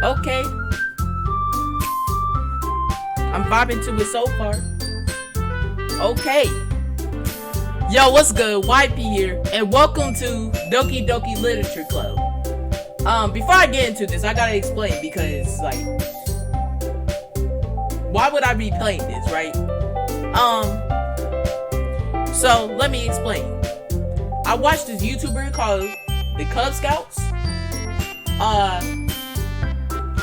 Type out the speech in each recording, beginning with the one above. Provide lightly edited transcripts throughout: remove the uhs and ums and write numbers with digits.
Okay. I'm vibing to it so far. Okay. Yo, what's good? YP here, and welcome to Doki Doki Literature Club. Before I get into this, I gotta explain because, like, why would I be playing this, right? So let me explain. I watched this YouTuber called the Cub Scouts.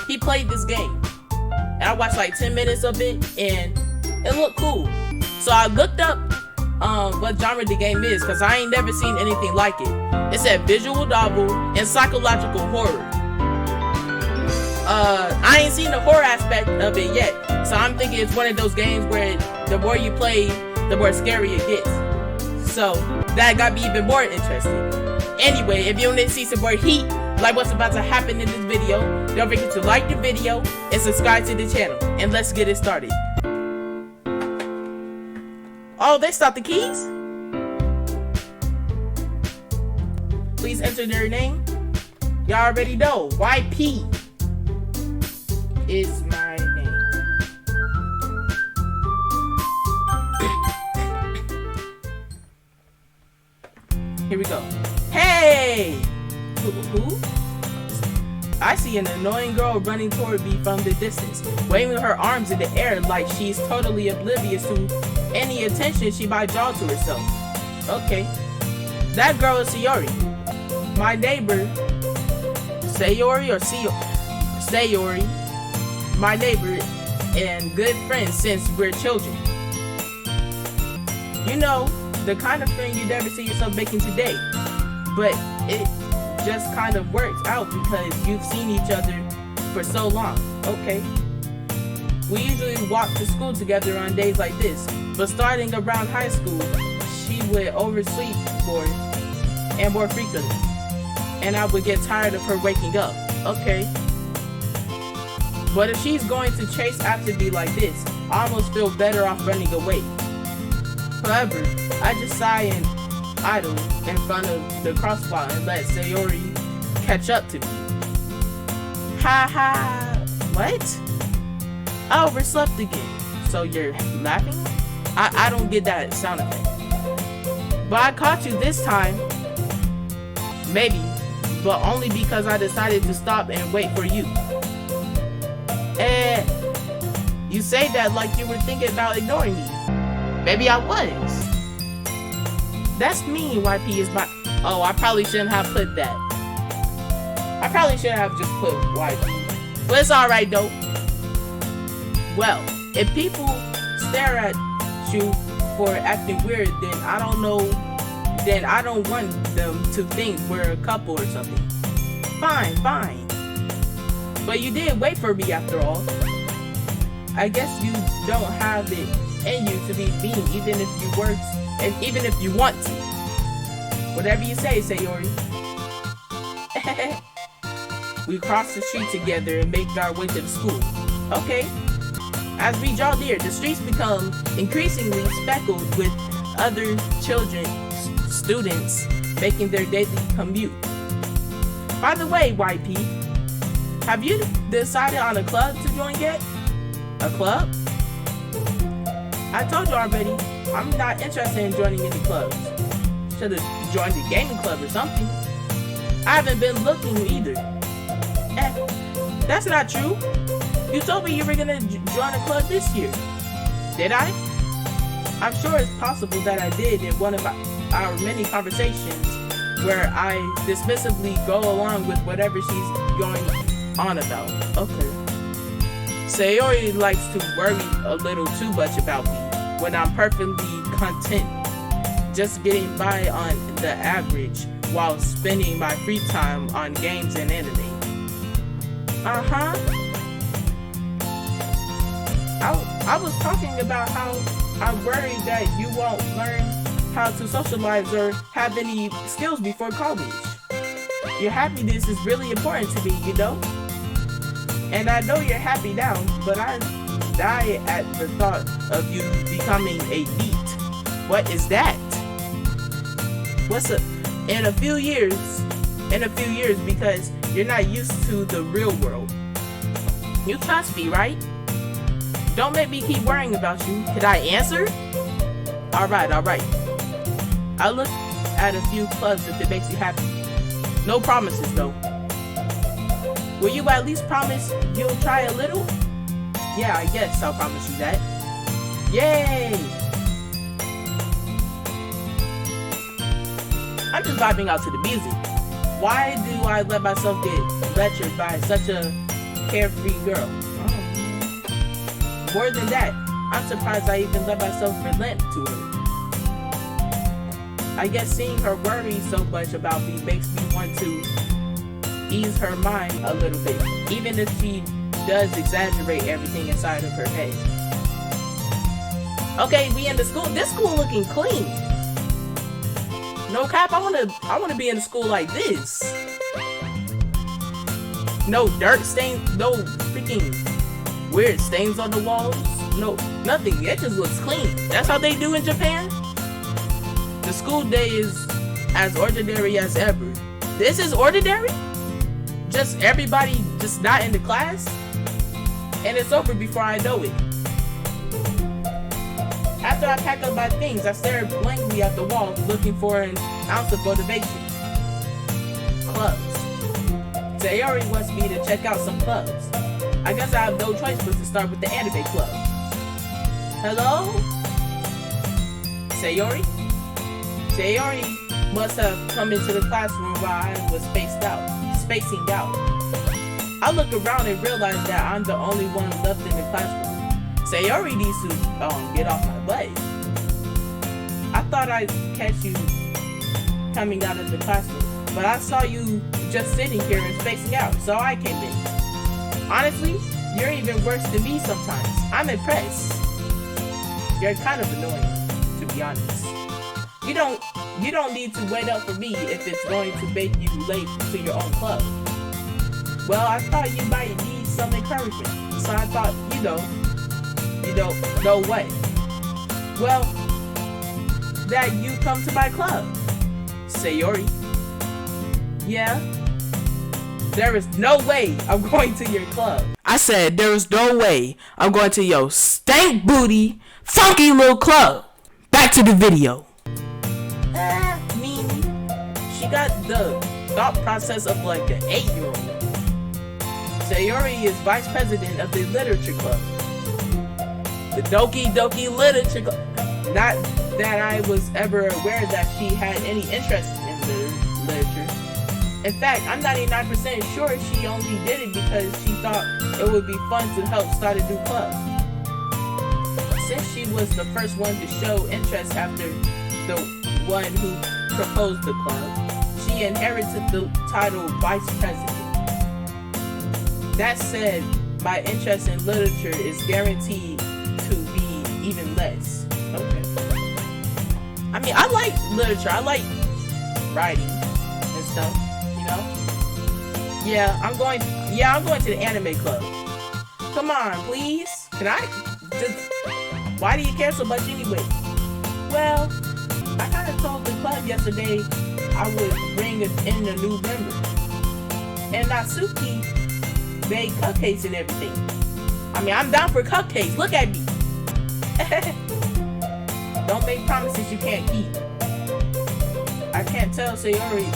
He played this game, and I watched like 10 minutes of it, and it looked cool. So I looked up what genre the game is, because I ain't never seen anything like it. It said visual novel and psychological horror. I ain't seen the horror aspect of it yet, so I'm thinking it's one of those games where the more you play, the more scary it gets. So that got me even more interested. Anyway, if you want to see some more heat, like what's about to happen in this video, don't forget to like the video and subscribe to the channel. And let's get it started. Oh, they stopped the keys? Please enter their name. Y'all already know, YP is my name. Here we go. Hey! Who? I see an annoying girl running toward me from the distance, waving her arms in the air like she's totally oblivious to any attention she might draw to herself. Okay. That girl is Yuri. My neighbor. Sayori or Sayori. My neighbor and good friend since we're children. You know, the kind of friend you never see yourself making today. But it just kind of works out because you've seen each other for so long. Okay. We usually walk to school together on days like this, but starting around high school, she would oversleep more and more frequently, and I would get tired of her waking up. Okay. But if she's going to chase after me like this, I almost feel better off running away. However, I just sigh and idle in front of the crosswalk and let Sayori catch up to me. Ha ha. What? I overslept again. So you're laughing? I don't get that sound effect. But I caught you this time. Maybe. But only because I decided to stop and wait for you. You say that like you were thinking about ignoring me. Maybe I was. That's mean, YP is my... Oh, I probably shouldn't have put that. I probably shouldn't have just put YP. But it's alright though. Well, if people stare at you for acting weird, then I don't know. Then I don't want them to think we're a couple or something. Fine. But you did wait for me after all. I guess you don't have it in you to be mean, even if you were, and even if you want to. Whatever you say, Sayori. We cross the street together and make our way to the school. Okay. As we draw near, the streets become increasingly speckled with other children, students, making their daily commute. By the way, YP, have you decided on a club to join yet? A club? I told you already, I'm not interested in joining any clubs. Should've joined a gaming club or something. I haven't been looking either. That's not true. You told me you were gonna join a club this year. Did I? I'm sure it's possible that I did in one of our many conversations where I dismissively go along with whatever she's going on about. Okay. Sayori likes to worry a little too much about me when I'm perfectly content just getting by on the average while spending my free time on games and anime. I was talking about how I worry that you won't learn how to socialize or have any skills before college. Your happiness is really important to me, you know? And I know you're happy now, but I die at the thought of you becoming a NEET. What is that? In a few years, because you're not used to the real world. You trust me, right? Don't make me keep worrying about you. Can I answer? Alright. I look at a few clubs if it makes you happy. No promises, though. Will you at least promise you'll try a little? Yeah, I guess I'll promise you that. Yay! I'm just vibing out to the music. Why do I let myself get lectured by such a carefree girl? More than that, I'm surprised I even let myself relent to her. I guess seeing her worry so much about me makes me want to ease her mind a little bit, even if she does exaggerate everything inside of her head. Okay, we in the school. This school looking clean. No cap, I wanna be in a school like this. No dirt stains, no freaking weird stains on the walls. No, nothing. It just looks clean. That's how they do in Japan. The school day is as ordinary as ever. This is ordinary? Just everybody just not in the class? And it's over before I know it. After I pack up my things, I stare blankly at the wall, looking for an ounce of motivation. Clubs. Sayori wants me to check out some clubs. I guess I have no choice but to start with the anime club. Hello? Sayori? Sayori must have come into the classroom while I was spacing out. I look around and realize that I'm the only one left in the classroom. Sayori needs to get off my butt. I thought I'd catch you coming out of the classroom, but I saw you just sitting here and spacing out, so I came in. Honestly, you're even worse than me sometimes. I'm impressed. You're kind of annoying, to be honest. You don't need to wait up for me if it's going to make you late to your own club. Well, I thought you might need some encouragement, so I thought, no way. Well, that you come to my club. Sayori. Yeah? There is no way I'm going to your club. I said there is no way I'm going to your stank booty, funky little club. Back to the video. She got the thought process of like an 8-year-old. Sayori is vice president of the literature club. The Doki Doki Literature club. Not that I was ever aware that she had any interest in literature. In fact, I'm 99% sure she only did it because she thought it would be fun to help start a new club. Since she was the first one to show interest after the one who proposed the club, she inherited the title Vice President. That said, my interest in literature is guaranteed to be even less. Okay. I mean, I like literature. I like writing and stuff, you know? Yeah, I'm going to the anime club. Come on, please. Can I just... Why do you care so much anyway? Well, I kind of told the club yesterday I would bring in a new member. And Natsuki made cupcakes and everything. I mean, I'm down for cupcakes. Look at me. Don't make promises you can't keep. I can't tell Sayori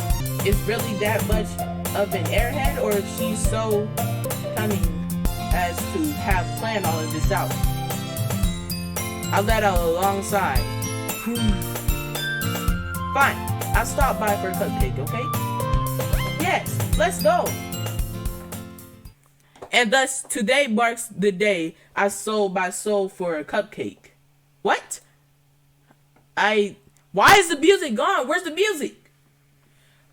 is really that much of an airhead, or if she's so cunning as to have planned all of this out. I let out a long sigh. Fine, I'll stop by for a cupcake, okay? Yes, let's go. And thus, today marks the day I sold my soul for a cupcake. What? Why is the music gone? Where's the music?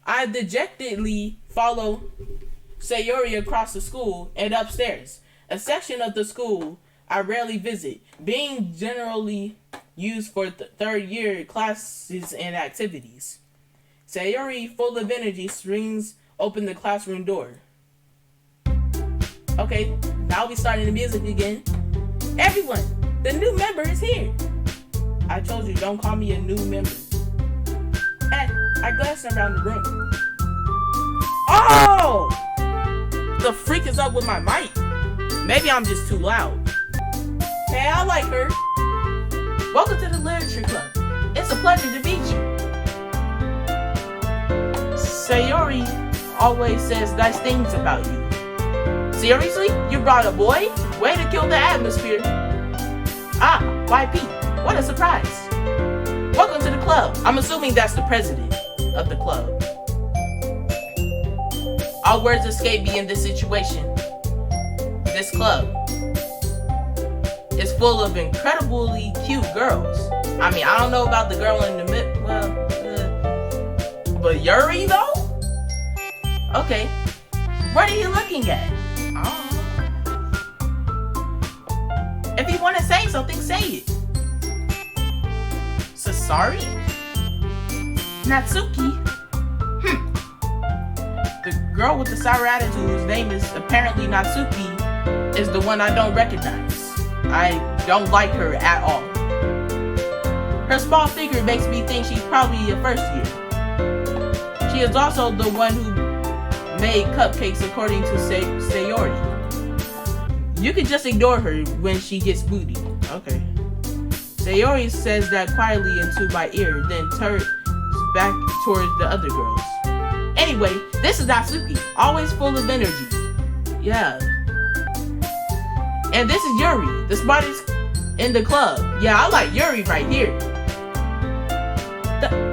I dejectedly follow Sayori across the school and upstairs, a section of the school I rarely visit, being generally used for third year classes and activities. Sayori, full of energy, swings open the classroom door. Okay, now we starting the music again. Everyone, the new member is here. I told you, don't call me a new member. I glanced around the room. Oh! The freak is up with my mic. Maybe I'm just too loud. Hey, I like her. Welcome to the Literature Club. It's a pleasure to meet you. Sayori always says nice things about you. Seriously? You brought a boy? Way to kill the atmosphere. Ah, YP. What a surprise. Welcome to the club. I'm assuming that's the president of the club. All words escape me in this situation. This club is full of incredibly cute girls. I mean, I don't know about the girl in the mid. Well, but Yuri though? Okay. What are you looking at? If you want to say something, say it. Sasori? Natsuki? The girl with the sour attitude, whose name is apparently Natsuki, is the one I don't recognize. I don't like her at all. Her small figure makes me think she's probably a first year. She is also the one who made cupcakes according to Sayori. You can just ignore her when she gets moody. Okay. Sayori says that quietly into my ear, then turns back towards the other girls. Anyway, this is Natsuki, always full of energy. Yeah. And this is Yuri, the smartest in the club. Yeah, I like Yuri right here.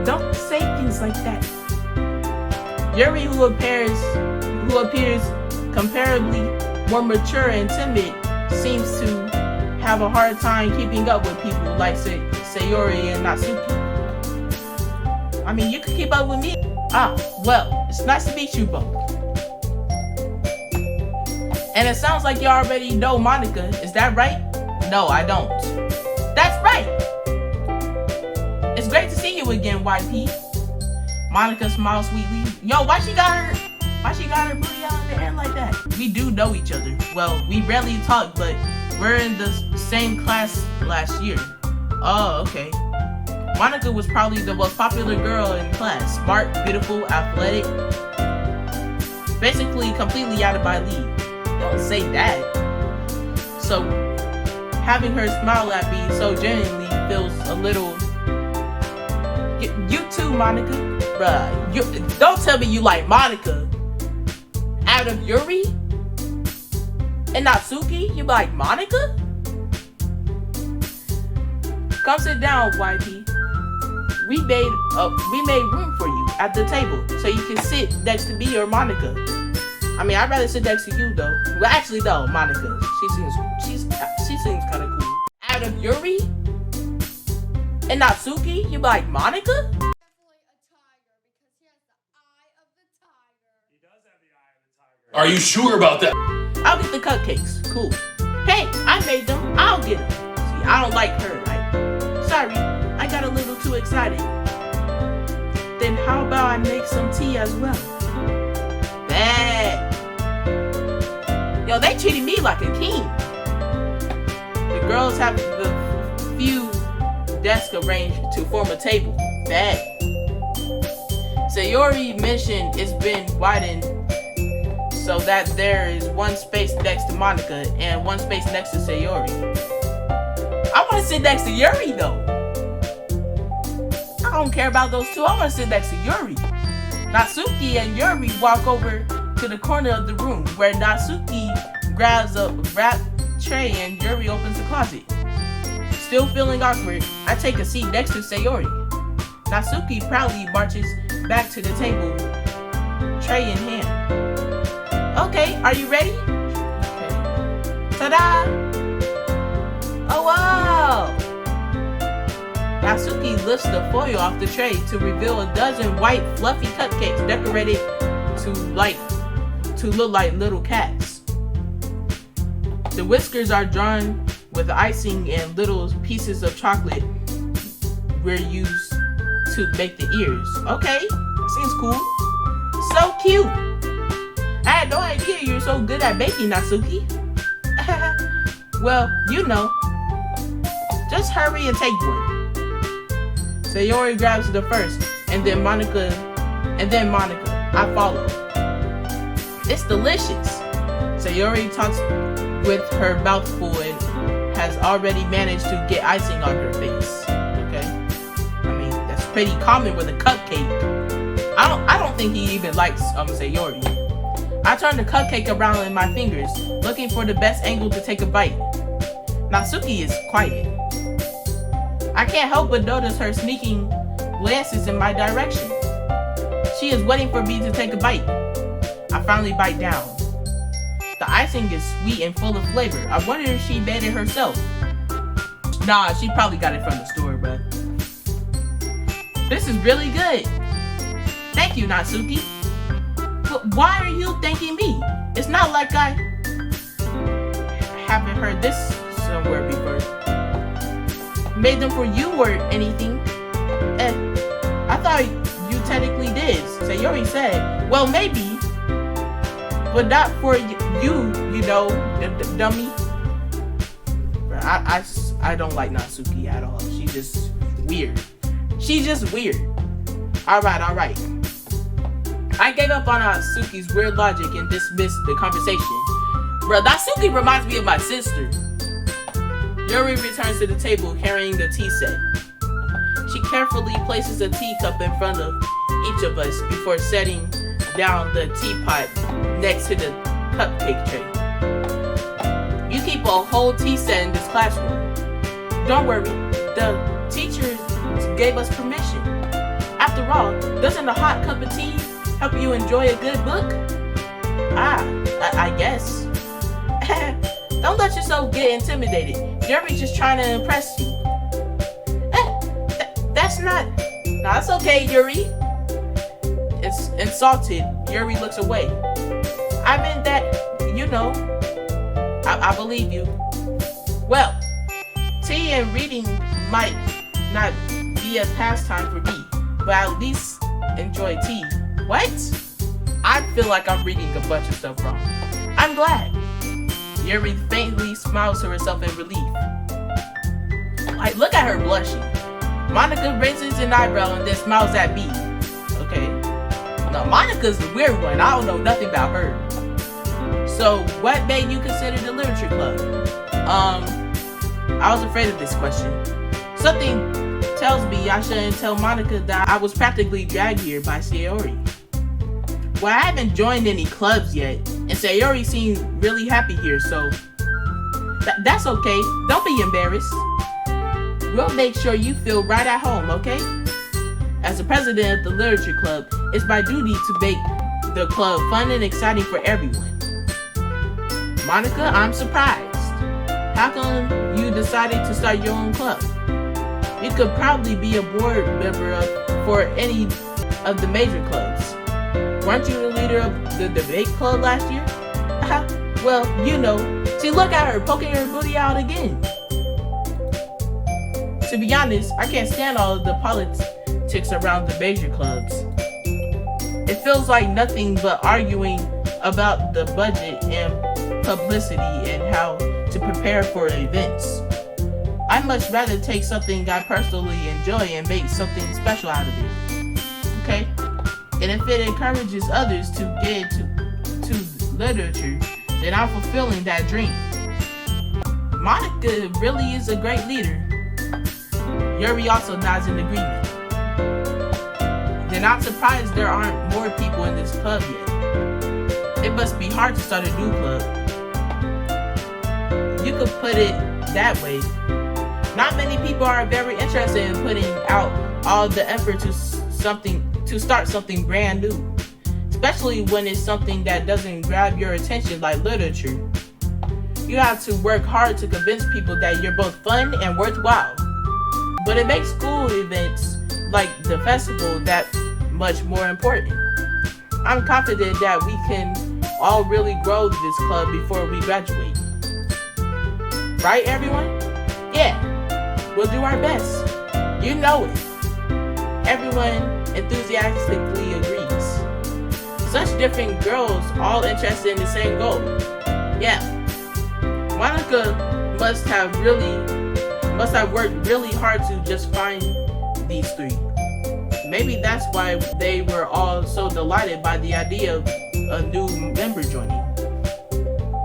Don't say things like that. Yuri, who appears comparably more mature and timid, seems to have a hard time keeping up with people like Sayori and Natsuki. I mean, you can keep up with me. Ah, well, it's nice to meet you both. And it sounds like you already know Monica, is that right? No, I don't. That's right! It's great to see you again, YP. Monica smiles sweetly. Yo, why she got her booty out in the air like that? We do know each other. Well, we rarely talk, but we're in the same class last year. Oh, okay. Monica was probably the most popular girl in class. Smart, beautiful, athletic. Basically, completely out of my league. Don't say that. So, having her smile at me so genuinely feels a little... You too, Monica. Bruh, don't tell me you like Monica. Out of Yuri? And Natsuki? You like Monica? Come sit down, YP. We made room for you at the table so you can sit next to me or Monica. I mean, I'd rather sit next to you though. Well, actually, no, Monica. She seems kind of cool. Out of Yuri and Natsuki, you like Monica? Are you sure about that? I'll get the cupcakes. Cool. Hey, I made them. I'll get them. See, I don't like her, right? Sorry, I got a little too excited. Then how about I make some tea as well? Bad. Yo, they treated me like a king. The girls have the few desks arranged to form a table. Bad. Sayori mentioned it's been widened so that there is one space next to Monica and one space next to Sayori. I want to sit next to Yuri though. I don't care about those two. I want to sit next to Yuri. Natsuki and Yuri walk over to the corner of the room where Natsuki grabs a wrapped tray and Yuri opens the closet. Still feeling awkward, I take a seat next to Sayori. Natsuki proudly marches back to the table, tray in hand. Okay, are you ready? Okay. Ta-da! Oh wow! Natsuki lifts the foil off the tray to reveal a dozen white fluffy cupcakes decorated to look like little cats. The whiskers are drawn with icing and little pieces of chocolate were used to make the ears. Okay, seems cool. So cute! I had no idea you were so good at baking, Natsuki. Well, you know. Just hurry and take one. Sayori grabs the first, and then Monica. I follow. It's delicious. Sayori with her mouth full and has already managed to get icing on her face. Okay? I mean, that's pretty common with a cupcake. I don't think he even likes Sayori. I turn the cupcake around in my fingers, looking for the best angle to take a bite. Natsuki is quiet. I can't help but notice her sneaking glances in my direction. She is waiting for me to take a bite. I finally bite down. The icing is sweet and full of flavor. I wonder if she made it herself. Nah, she probably got it from the store, bruh. This is really good. Thank you, Natsuki. But why are you thanking me? It's not like I haven't heard this somewhere before. Made them for you or anything. I thought you technically did. Sayori said, well, maybe, but not for you know, dummy. I don't like Natsuki at all. She's just weird. She's just weird. Alright. I gave up on Natsuki's weird logic and dismissed the conversation. Bruh, Natsuki reminds me of my sister. Yuri returns to the table carrying the tea set. She carefully places a teacup in front of each of us before setting down the teapot next to the cupcake tray. You keep a whole tea set in this classroom. Don't worry, the teacher gave us permission. After all, doesn't a hot cup of tea help you enjoy a good book? I guess. Don't let yourself get intimidated. Yuri's just trying to impress you. That's not... Nah, it's okay, Yuri. It's insulted. Yuri looks away. I meant that, you know, I believe you. Well, tea and reading might not be a pastime for me, but at least enjoy tea. What? I feel like I'm reading a bunch of stuff wrong. I'm glad. Yuri faintly smiles to herself in relief. Like, look at her blushing. Monica raises an eyebrow and then smiles at me. Okay. Now, Monica's the weird one. I don't know nothing about her. So, what made you consider the literature club? I was afraid of this question. Something tells me I shouldn't tell Monica that I was practically dragged here by Sayori. Well, I haven't joined any clubs yet, and Sayori seems really happy here, so that's okay. Don't be embarrassed. We'll make sure you feel right at home, okay? As the president of the literature club, it's my duty to make the club fun and exciting for everyone. Monica, I'm surprised. How come you decided to start your own club? You could probably be a board member for any of the major clubs. Weren't you the leader of the debate club last year? Well, you know. See, look at her, poking her booty out again. To be honest, I can't stand all of the politics around the major clubs. It feels like nothing but arguing about the budget and publicity and how to prepare for events. I'd much rather take something I personally enjoy and make something special out of it. Okay? And if it encourages others to get into literature, then I'm fulfilling that dream. Monica really is a great leader. Yuri also nods in agreement. They're not surprised there aren't more people in this club yet. It must be hard to start a new club. You could put it that way. Not many people are very interested in putting out all the effort to start something brand new, especially when it's something that doesn't grab your attention like literature. You have to work hard to convince people that you're both fun and worthwhile. But it makes school events like the festival that much more important. I'm confident that we can all really grow this club before we graduate. Right, everyone? Yeah, we'll do our best. You know it. Everyone enthusiastically agrees. Such different girls, all interested in the same goal. Yeah. Monica must have worked really hard to just find these three. Maybe that's why they were all so delighted by the idea of a new member joining.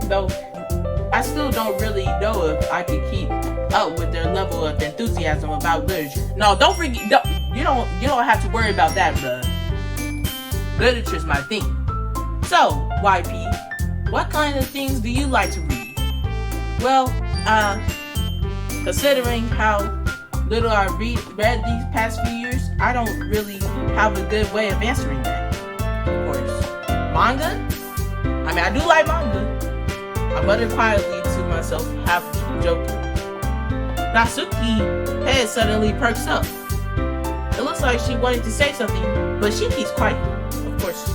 Though, I still don't really know if I could keep up with their level of enthusiasm about literature. No, don't forget. You don't have to worry about that, bruh. Literature's my thing. So, YP, what kind of things do you like to read? Well, considering how little I read these past few years, I don't really have a good way of answering that. Of course, manga? I mean, I do like manga. I muttered quietly to myself, half joking. Natsuki's head suddenly perks up. It looks like she wanted to say something, but she keeps quiet. Of course,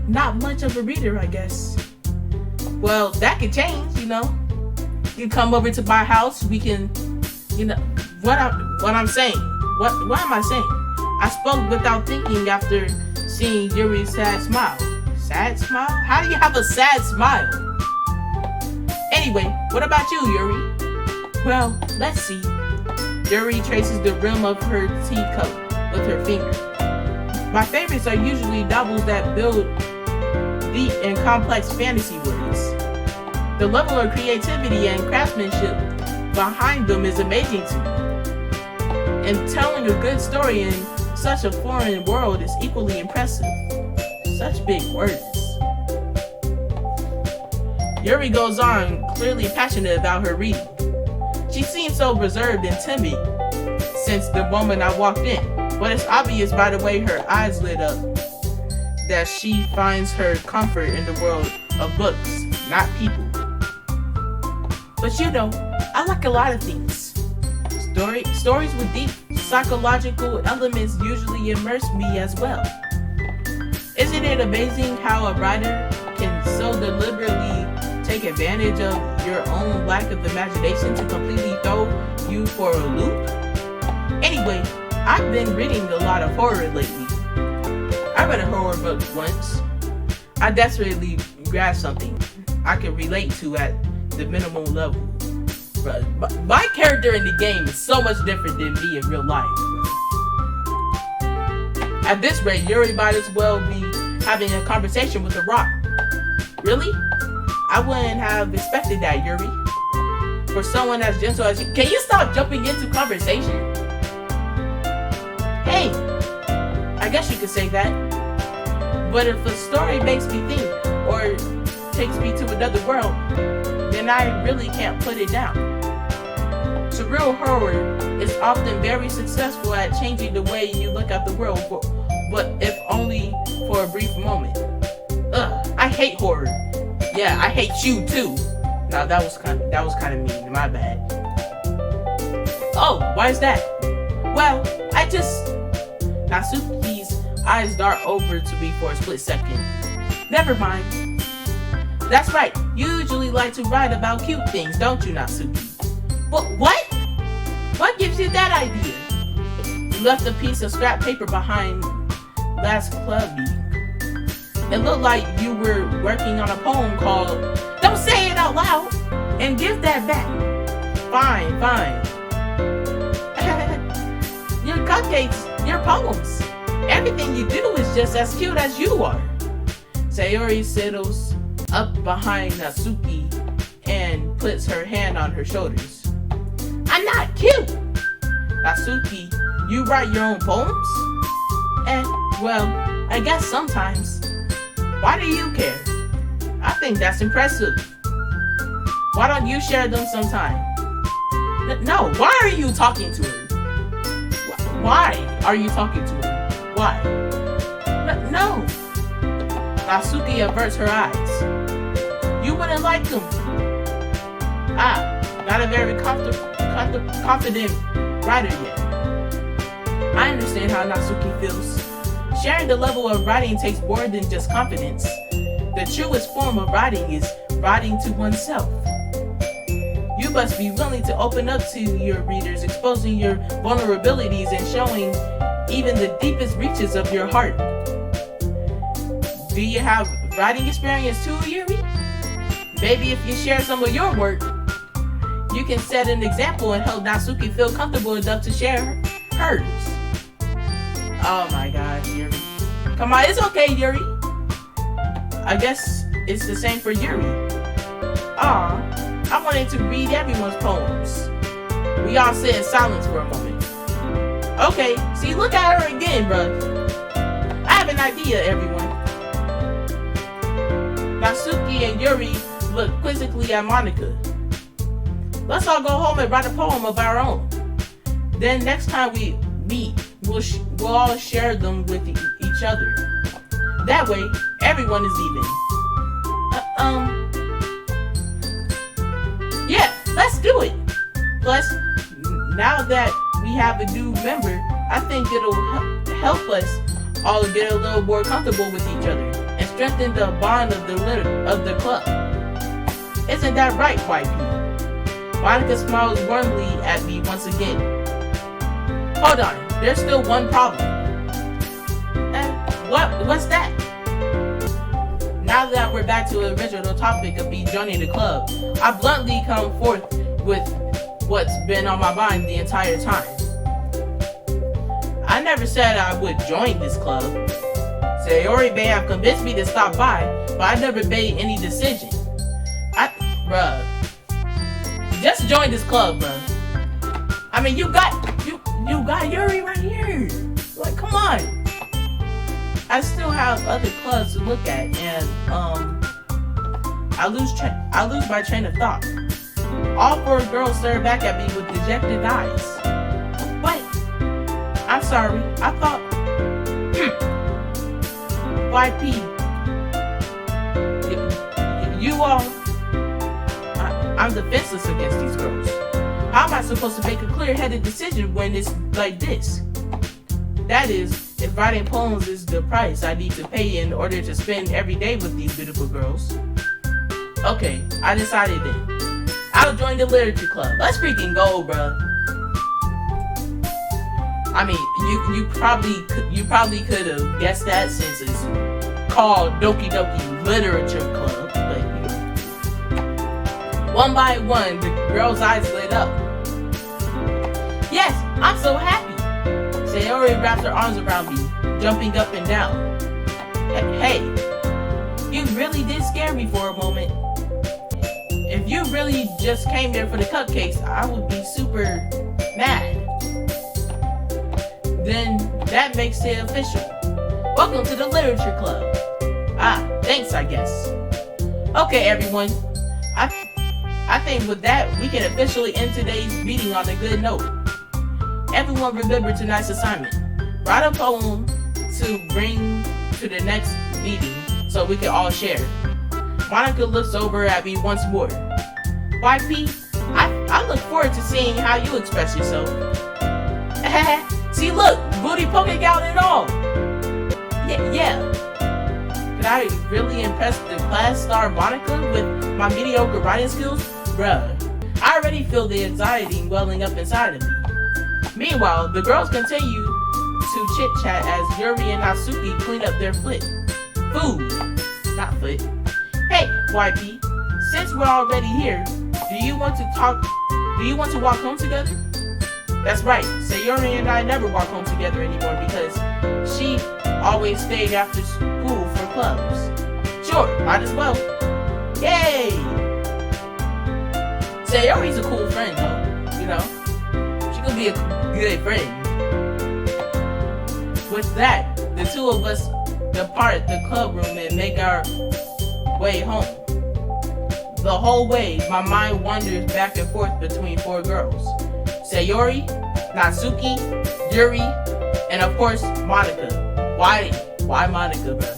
not much of a reader, I guess. Well, that could change, you know. You come over to my house, we can, you know, what I'm saying. What am I saying? I spoke without thinking after seeing Yuri's sad smile. Sad smile? How do you have a sad smile? Anyway, what about you, Yuri? Well, let's see. Yuri traces the rim of her teacup with her finger. My favorites are usually novels that build deep and complex fantasy worlds. The level of creativity and craftsmanship behind them is amazing to me. And telling a good story in such a foreign world is equally impressive. Such big words. Yuri goes on, clearly passionate about her reading. She seems so reserved and timid since the moment I walked in, but it's obvious by the way her eyes lit up that she finds her comfort in the world of books, not people. But you know, I like a lot of things. Stories with deep psychological elements usually immerse me as well. Isn't it amazing how a writer can so deliberately take advantage of your own lack of imagination to completely throw you for a loop? Anyway, I've been reading a lot of horror lately. I read a horror book once. I desperately grabbed something I could relate to at the minimum level. But my character in the game is so much different than me in real life. At this rate, Yuri might as well be having a conversation with a rock. Really? I wouldn't have expected that, Yuri. For someone as gentle as you. Can you stop jumping into conversation? Hey, I guess you could say that. But if a story makes me think or takes me to another world, then I really can't put it down. Surreal horror is often very successful at changing the way you look at the world, but if only for a brief moment. I hate horror. Yeah, I hate you too. Now that was kind of mean. My bad. Oh, why is that? Well, Natsuki's eyes dart over to me for a split second. Never mind. That's right. You usually like to write about cute things, don't you, Natsuki? But what? What gives you that idea? You left a piece of scrap paper behind last club week. It looked like you were working on a poem called "Don't Say It Out Loud" and give that back. Fine. Your cupcakes, your poems, everything you do is just as cute as you are. Sayori settles up behind Natsuki and puts her hand on her shoulders. I'm not cute! Natsuki, you write your own poems? Well, I guess sometimes. Why do you care? I think that's impressive. Why don't you share them sometime? No, why are you talking to her? Why are you talking to her? Why? No. Natsuki averts her eyes. You wouldn't like them. Not a very confident writer yet. I understand how Natsuki feels. Sharing the level of writing takes more than just confidence. The truest form of writing is writing to oneself. You must be willing to open up to your readers, exposing your vulnerabilities and showing even the deepest reaches of your heart. Do you have writing experience too, Yuri? Maybe if you share some of your work, you can set an example and help Natsuki feel comfortable enough to share hers. Oh my gosh, Yuri. Come on, it's okay, Yuri. I guess it's the same for Yuri. I wanted to read everyone's poems. We all sit in silence for a moment. Okay, see, look at her again, bruh. I have an idea, everyone. Natsuki and Yuri look quizzically at Monica. Let's all go home and write a poem of our own. Then next time we meet, we'll all share them with each other. That way, everyone is even. Yeah, let's do it. Plus, now that we have a new member, I think it'll help us all get a little more comfortable with each other and strengthen the bond of the club. Isn't that right, YP? Monica smiles warmly at me once again. Hold on, there's still one problem. What's that? Now that we're back to the original topic of me joining the club, I bluntly come forth with what's been on my mind the entire time. I never said I would join this club. Sayori may have convinced me to stop by, but I never made any decision. Bruh. Just join this club, bruh. I mean, you got Yuri right here. Like, come on. I still have other clubs to look at, and I lose my train of thought. All four girls stare back at me with dejected eyes. What? I'm sorry. I thought. YP. You all. I'm defenseless against these girls. How am I supposed to make a clear-headed decision when it's like this? That is, if writing poems is the price I need to pay in order to spend every day with these beautiful girls. Okay, I decided then. I'll join the literature club. Let's freaking go, bruh. I mean, you probably could have guessed that since it's called Doki Doki Literature Club, but you know. One by one, the girl's eyes lit up. Yes, I'm so happy. Sayori wraps her arms around me, jumping up and down. Hey, you really did scare me for a moment. If you really just came there for the cupcakes, I would be super mad. Then that makes it official. Welcome to the Literature Club. Thanks, I guess. Okay, everyone. I think with that, we can officially end today's meeting on a good note. Everyone remember tonight's assignment. Write a poem to bring to the next meeting so we can all share. Monica looks over at me once more. YP, I look forward to seeing how you express yourself. See, look, booty poking out and all. Yeah. Did I really impress the class star Monica with my mediocre writing skills? Bruh, I already feel the anxiety welling up inside of me. Meanwhile, the girls continue to chit-chat as Yuri and Natsuki clean up their food. Not foot. Hey, YP, since we're already here, do you want to walk home together? That's right, Sayori and I never walk home together anymore because she always stayed after school for clubs. Sure, might as well. Yay! Sayori's a cool friend though, you know. She could be a good friend. With that, the two of us depart the club room and make our way home. The whole way, my mind wanders back and forth between four girls. Sayori, Natsuki, Yuri, and of course, Monica. Why Monica, bruh?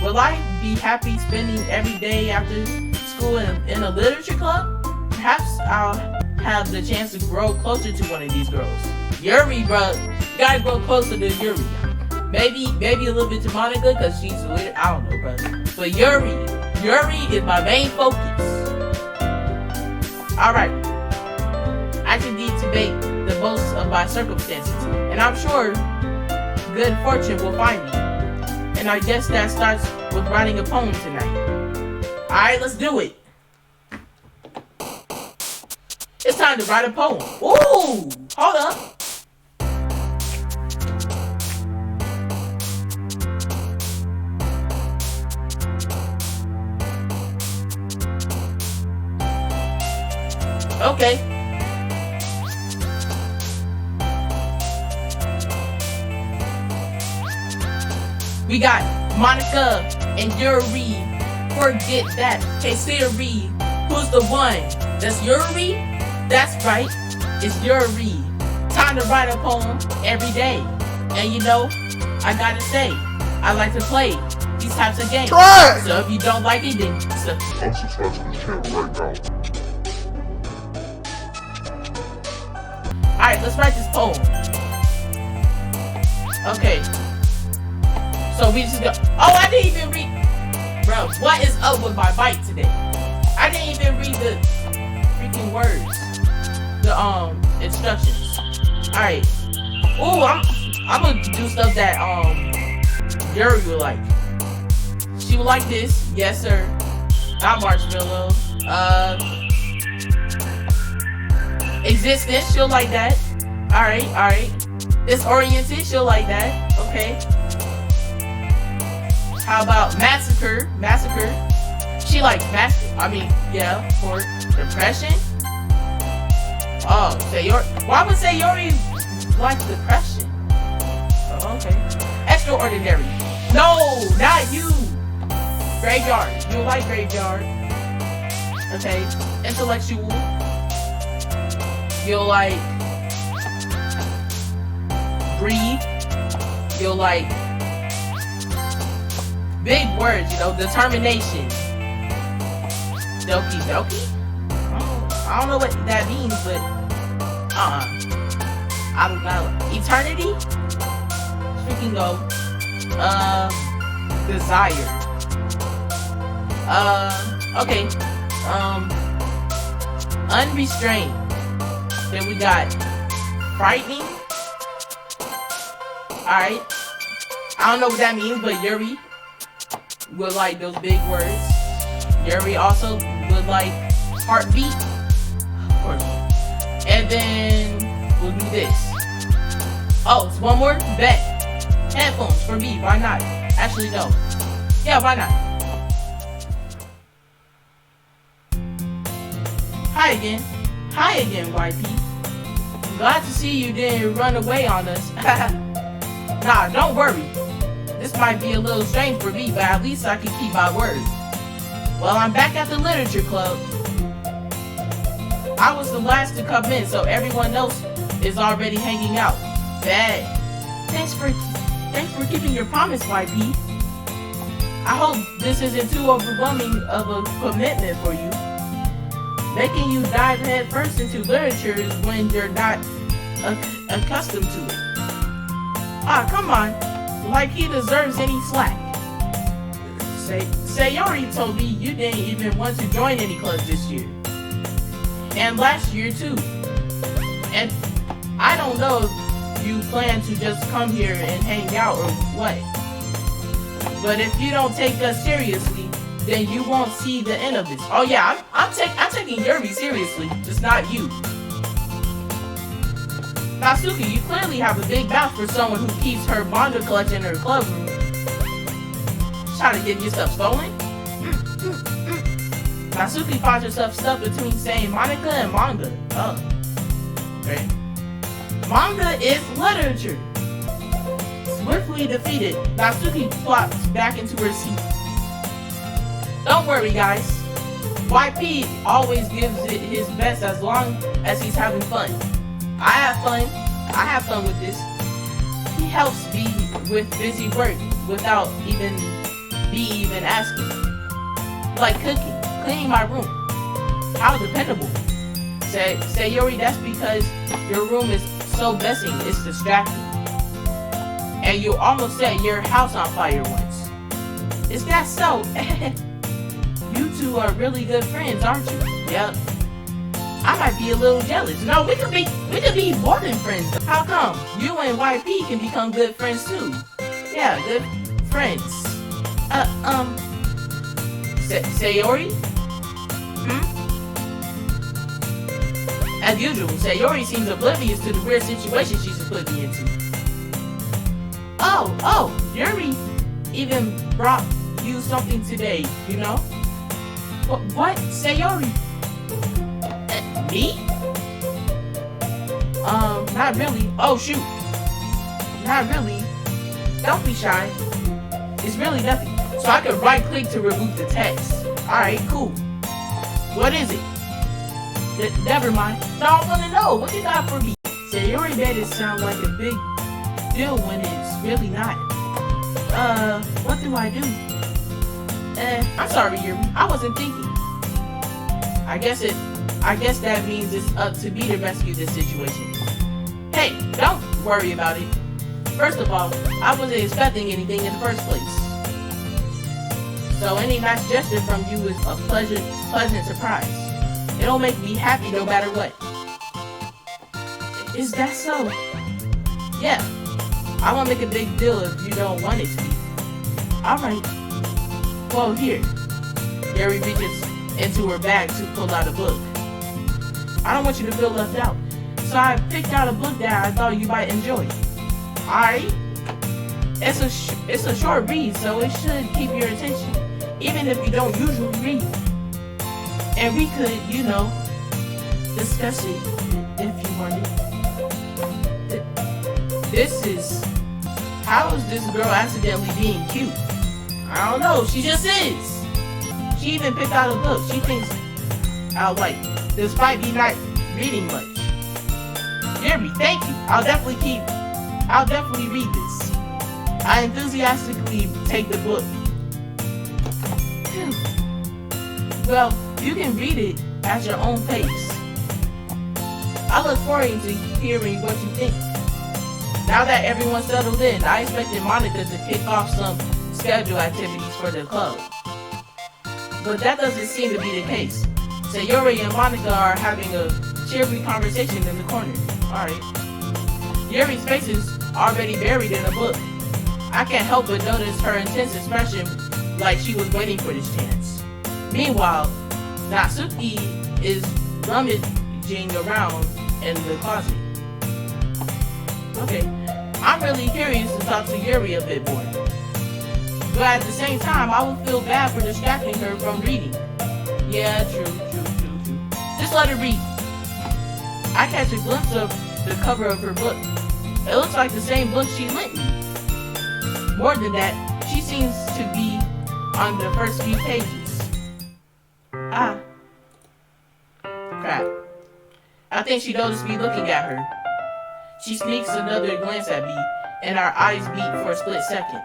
Will I be happy spending every day after school in a literature club? Perhaps I'll have the chance to grow closer to one of these girls. Yuri, bruh, you gotta grow closer to Yuri. Maybe a little bit to Monica, because she's a leader. I don't know, bruh. But Yuri is my main focus. Alright. I just need to make the most of my circumstances, and I'm sure good fortune will find me. And I guess that starts with writing a poem tonight. Alright, let's do it. It's time to write a poem. Ooh, hold up. Okay. We got Monica and Yuri. Forget that. Hey Siri, who's the one? That's Yuri? That's right. It's Yuri. Time to write a poem every day. And you know, I gotta say, I like to play these types of games. Try! So if you don't like it, then Unsubscribe to the channel right now. Alright, let's write this poem. Okay. So we just go. Oh, I didn't even read. Bro, what is up with my bite today? I didn't even read the freaking words. The instructions. Alright. Ooh, I'm gonna do stuff that Yuri would like. She would like this. Yes, sir. Not marshmallow. Existence, she'll like that. Alright. Disoriented, she'll like that. Okay. How about massacre? Massacre. She likes massacre. I mean, yeah, for depression. Oh, Sayori. Why would Sayori like depression? Oh, okay. Extraordinary. No, not you. Graveyard. You like graveyard. Okay. Intellectual. You'll like breathe. You'll like big words, you know, determination. Doki Doki? I don't know what that means, but I don't know. Eternity? Freaking go. Desire. Okay. Unrestrained. Then we got frightening. Alright. I don't know what that means, but Yuri would like those big words. Yuri also would like heartbeat. Of course. And then we'll do this. Oh, it's one more? Bet. Headphones for me. Why not? Actually, no. Yeah, why not? Hi again. Hi again, YP. Glad to see you didn't run away on us. Nah, don't worry. This might be a little strange for me, but at least I can keep my word. Well, I'm back at the literature club. I was the last to come in, so everyone else is already hanging out. Bad. Thanks for keeping your promise, YP. I hope this isn't too overwhelming of a commitment for you. Making you dive head first into literature is when you're not accustomed to it. Ah, come on. Like he deserves any slack. Sayori told me you didn't even want to join any clubs this year. And last year too. And I don't know if you plan to just come here and hang out or what. But if you don't take us seriously, then you won't see the end of this. Oh yeah, I'm taking Yuri seriously, just not you. Natsuki, you clearly have a big mouth for someone who keeps her manga collection in her club room. Trying to get your stuff stolen? Natsuki finds herself stuck between saying Monica and manga. Oh. Okay. Manga is literature. Swiftly defeated, Natsuki flops back into her seat. Don't worry, guys. YP always gives it his best as long as he's having fun. I have fun with this. He helps me with busy work without even asking. Like cooking, cleaning my room. How dependable. Sayori, that's because your room is so messy, it's distracting. And you almost set your house on fire once. Is that so? You two are really good friends, aren't you? Yep. I might be a little jealous. No, we could be more than friends. How come? You and YP can become good friends too. Yeah, good friends. Sayori? As usual, Sayori seems oblivious to the weird situation she's put me into. Oh, Yuri even brought you something today, you know? What? Sayori? Me? Not really. Oh, shoot. Not really. Don't be shy. It's really nothing. So I can right-click to remove the text. Alright, cool. What is it? Never mind. No, I want to know. What you got for me? So Yuri made it sound like a big deal when it's really not. What do I do? I'm sorry, Yuri. I wasn't thinking. I guess that means it's up to me to rescue this situation. Hey, don't worry about it. First of all, I wasn't expecting anything in the first place. So any nice gesture from you is a pleasant surprise. It'll make me happy no matter what. Is that so? Yeah. I won't make a big deal if you don't want it to be. Alright. Well, here. Yuri reaches into her bag to pull out a book. I don't want you to feel left out. So I picked out a book that I thought you might enjoy. Alright? It's a short read, so it should keep your attention. Even if you don't usually read. And we could, discuss it if you wanted. This is... How is this girl accidentally being cute? I don't know, she just is. She even picked out a book. She thinks I'll like, despite me not reading much. Yuri, thank you. I'll definitely read this. I enthusiastically take the book. Well, you can read it at your own pace. I look forward to hearing what you think. Now that everyone's settled in, I expected Monica to kick off some scheduled activities for the club. But that doesn't seem to be the case. Sayori and Monica are having a cheery conversation in the corner. Alright. Yuri's face is already buried in a book. I can't help but notice her intense expression like she was waiting for this chance. Meanwhile, Natsuki is rummaging around in the closet. Okay, I'm really curious to talk to Yuri a bit more. But at the same time, I will feel bad for distracting her from reading. Yeah, true. Just let her read. I catch a glimpse of the cover of her book. It looks like the same book she lent me. More than that, she seems to be on the first few pages. Ah. Crap. I think she noticed me looking at her. She sneaks another glance at me, and our eyes meet for a split second.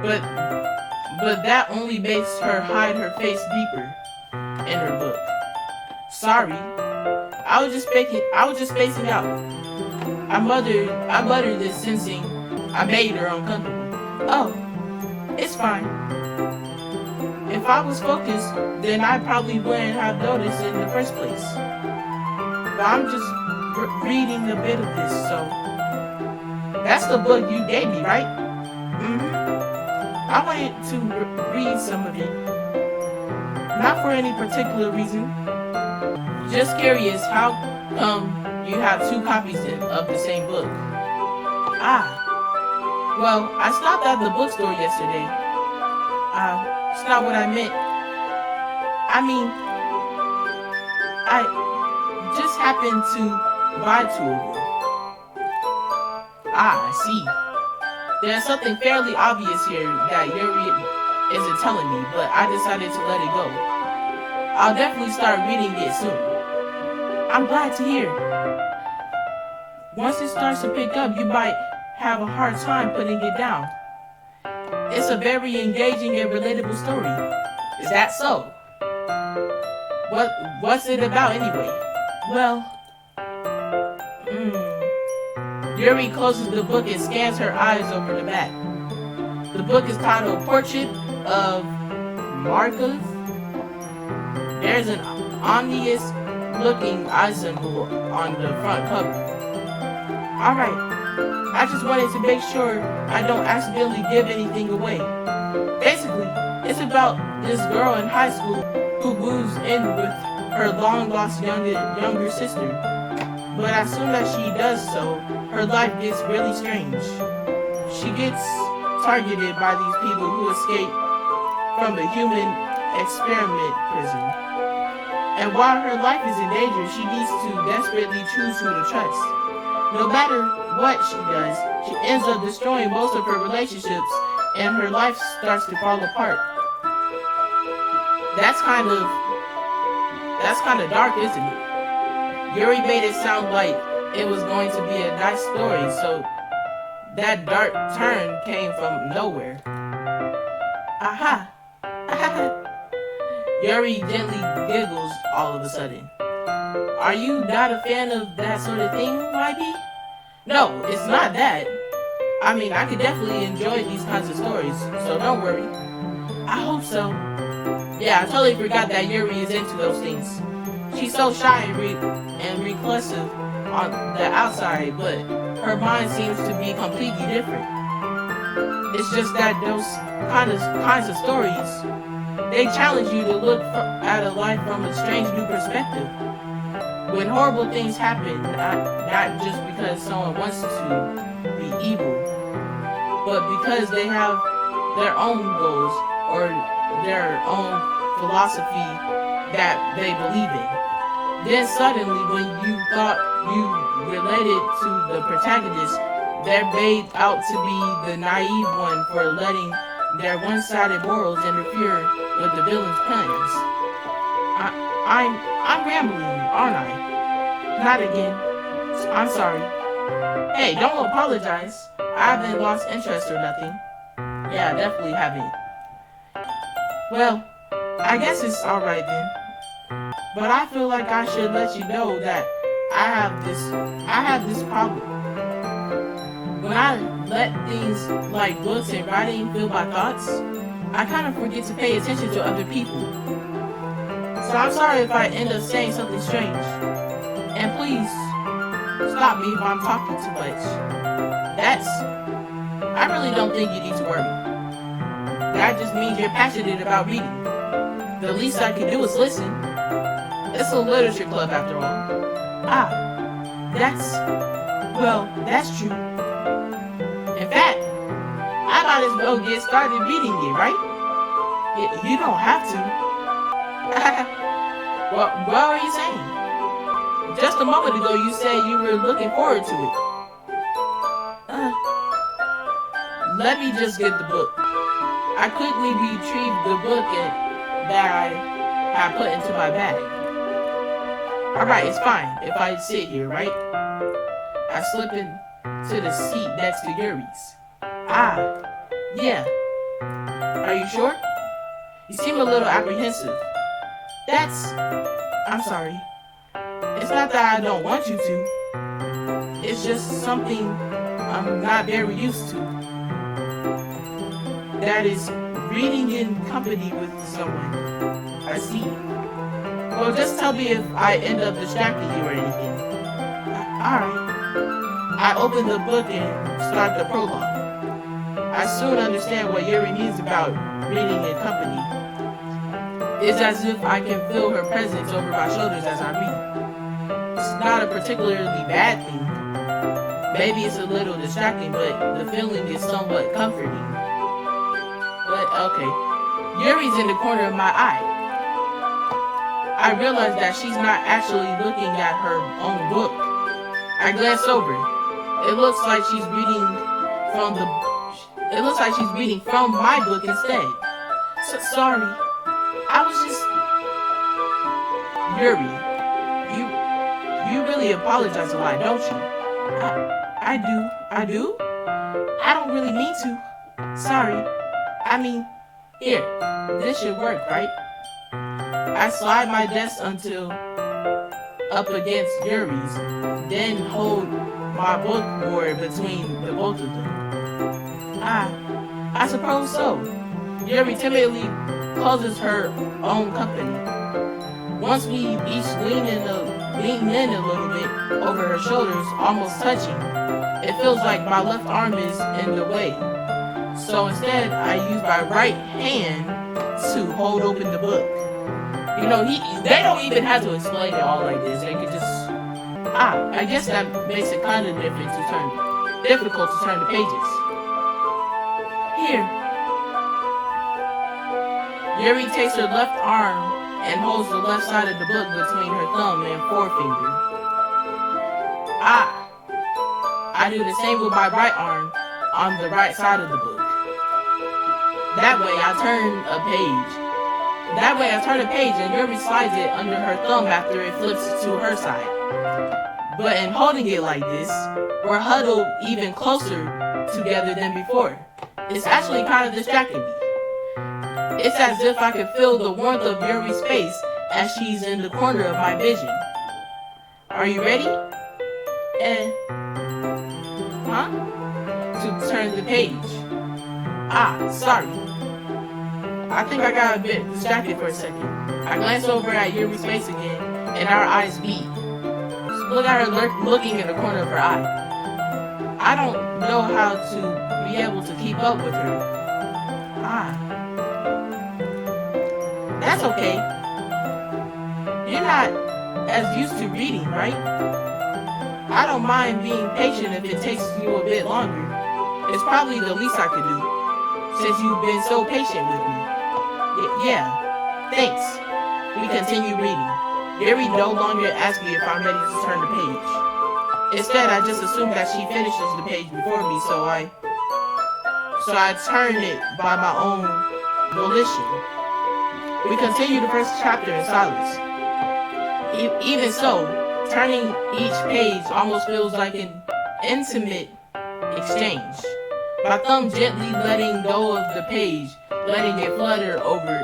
But that only makes her hide her face deeper in her book. Sorry. I was just spacing out. I muttered this, sensing I made her uncomfortable. Oh, it's fine. If I was focused, then I probably wouldn't have noticed in the first place. But I'm just reading a bit of this, so... That's the book you gave me, right? I wanted to read some of it. Not for any particular reason. Just curious, how come you have two copies of the same book? Ah. Well, I stopped at the bookstore yesterday. It's not what I meant. I mean, I just happened to buy two of them. Ah, I see. There's something fairly obvious here that Yuri isn't telling me, but I decided to let it go. I'll definitely start reading it soon. I'm glad to hear. Once it starts to pick up, you might have a hard time putting it down. It's a very engaging and relatable story. Is that so? What's it about anyway? Well, Yuri closes the book and scans her eyes over the back. The book is titled Portrait of Markov. There's an ominous looking eye symbol on the front cover. Alright, I just wanted to make sure I don't accidentally give anything away. Basically, it's about this girl in high school who moves in with her long-lost younger sister. But as soon as she does so, her life gets really strange. She gets targeted by these people who escape from a human experiment prison. And while her life is in danger, she needs to desperately choose who to trust. No matter what she does, she ends up destroying most of her relationships and her life starts to fall apart. That's kind of dark, isn't it? Yuri made it sound like it was going to be a nice story, so that dark turn came from nowhere. Aha! Yuri gently giggles all of a sudden. Are you not a fan of that sort of thing, YB? No, it's not that. I mean, I could definitely enjoy these kinds of stories, so don't worry. I hope so. Yeah, I totally forgot that Yuri is into those things. She's so shy and reclusive on the outside, but her mind seems to be completely different. It's just that those kinds of stories, they challenge you to look at a life from a strange new perspective. When horrible things happen, not just because someone wants to be evil, but because they have their own goals or their own philosophy that they believe in. Then suddenly, when you thought you related to the protagonist, they're made out to be the naive one for letting their one-sided morals interfere with the villain's plans. I'm rambling, aren't I? Not again. I'm sorry. Hey, don't apologize. I haven't lost interest or nothing. Yeah, I definitely haven't. Well, I guess it's alright then. But I feel like I should let you know that I have this problem. When I let things like books and writing fill my thoughts, I kind of forget to pay attention to other people. So I'm sorry if I end up saying something strange. And please, stop me if I'm talking too much. I really don't think you need to worry. That just means you're passionate about reading. The least I can do is listen. It's a literature club after all. That's true. In fact, I might as well get started reading it, right? You don't have to. What are you saying? Just a moment ago you said you were looking forward to it. Let me just get the book. I quickly retrieved the book that I had put into my bag. Alright, it's fine if I sit here, right? I slip into the seat next to Yuri's. Yeah. Are you sure? You seem a little apprehensive. I'm sorry. It's not that I don't want you to. It's just something I'm not very used to. That is, reading in company with someone. I see. Well, just tell me if I end up distracting you or anything. Alright. I open the book and start the prologue. I soon understand what Yuri means about reading in company. It's as if I can feel her presence over my shoulders as I read. It's not a particularly bad thing. Maybe it's a little distracting, but the feeling is somewhat comforting. But okay, Yuri's in the corner of my eye. I realize that she's not actually looking at her own book. I glance over. It looks like she's reading from my book instead. Sorry. I was just... Yuri, you really apologize a lot, don't you? I do? I don't really mean to. Sorry. I mean, here, this should work, right? I slide my desk until up against Yuri's, then hold my book more between the both of them. I suppose so. Yuri timidly closes her own company. Once we each lean in a little bit over her shoulders, almost touching, it feels like my left arm is in the way. So instead, I use my right hand to hold open the book. You know, they don't even have to explain it all like this. They could just... I guess that makes it kind of difficult to turn the pages. Here. Yuri takes her left arm and holds the left side of the book between her thumb and forefinger. I do the same with my right arm on the right side of the book. That way I turn a page and Yuri slides it under her thumb after it flips to her side. But in holding it like this, we're huddled even closer together than before. It's actually kind of distracting me. It's as if I could feel the warmth of Yuri's face as she's in the corner of my vision. Are you ready? To turn the page. Sorry. I think I got a bit distracted for a second. I glanced over at Yuri's face again, and our eyes meet. Look at her looking in the corner of her eye. I don't know how to be able to keep up with her. That's okay. You're not as used to reading, right? I don't mind being patient if it takes you a bit longer. It's probably the least I could do, since you've been so patient with me. Yeah, thanks. We continue reading. Yuri no longer asks me if I'm ready to turn the page. Instead, I just assume that she finishes the page before me, so I turn it by my own volition. We continue the first chapter in silence. Even so, turning each page almost feels like an intimate exchange. My thumb gently letting go of the page, letting it flutter over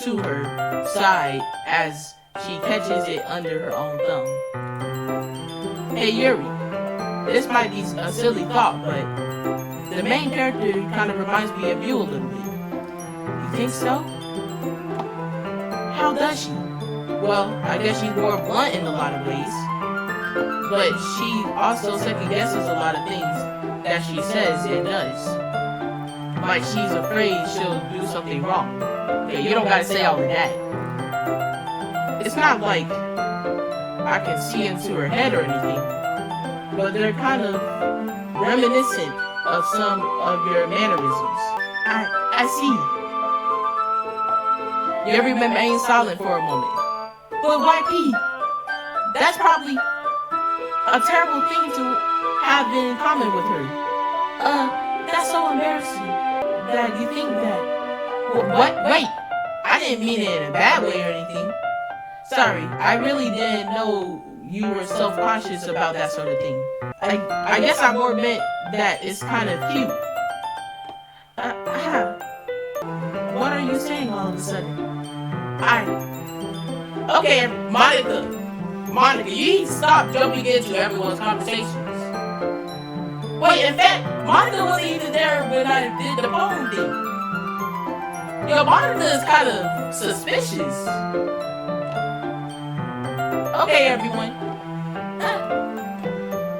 to her side as she catches it under her own thumb. Hey Yuri, this might be a silly thought, but the main character kind of reminds me of you a little bit. You think so? How does she? Well, I guess she's more blunt in a lot of ways, but she also second guesses a lot of things that she says and does. Like she's afraid she'll do something wrong. Okay, you don't gotta say all of that. It's not like I can see into her head or anything, but they're kind of reminiscent of some of your mannerisms. I see. Yuri remained silent for a moment. But YP, that's probably a terrible thing to have in common with her. That's so embarrassing that you think that. What? Wait, I didn't mean it in a bad way or anything. Sorry, I really didn't know you were self-conscious about that sort of thing. I guess I more meant that it's kind of cute. What are you saying all of a sudden? Okay, Monica, you need to stop jumping into everyone's conversations. Wait, in fact, Monica wasn't even there when I did the poem thing. Yo, Monica is kind of suspicious. Okay, everyone.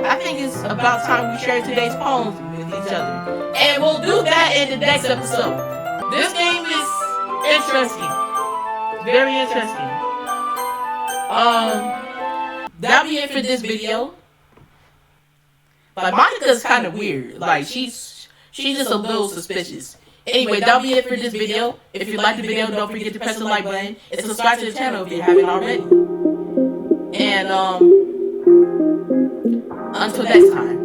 I think it's about time we share today's poems with each other. And we'll do that in the next episode. This game is interesting. Very interesting. That'll be it for this video. Like, Monica's kind of weird. Like, she's just a little suspicious. Anyway, that'll be it for this video. If you liked the video, don't forget to press the like button and subscribe to the channel if you haven't already. And until next time.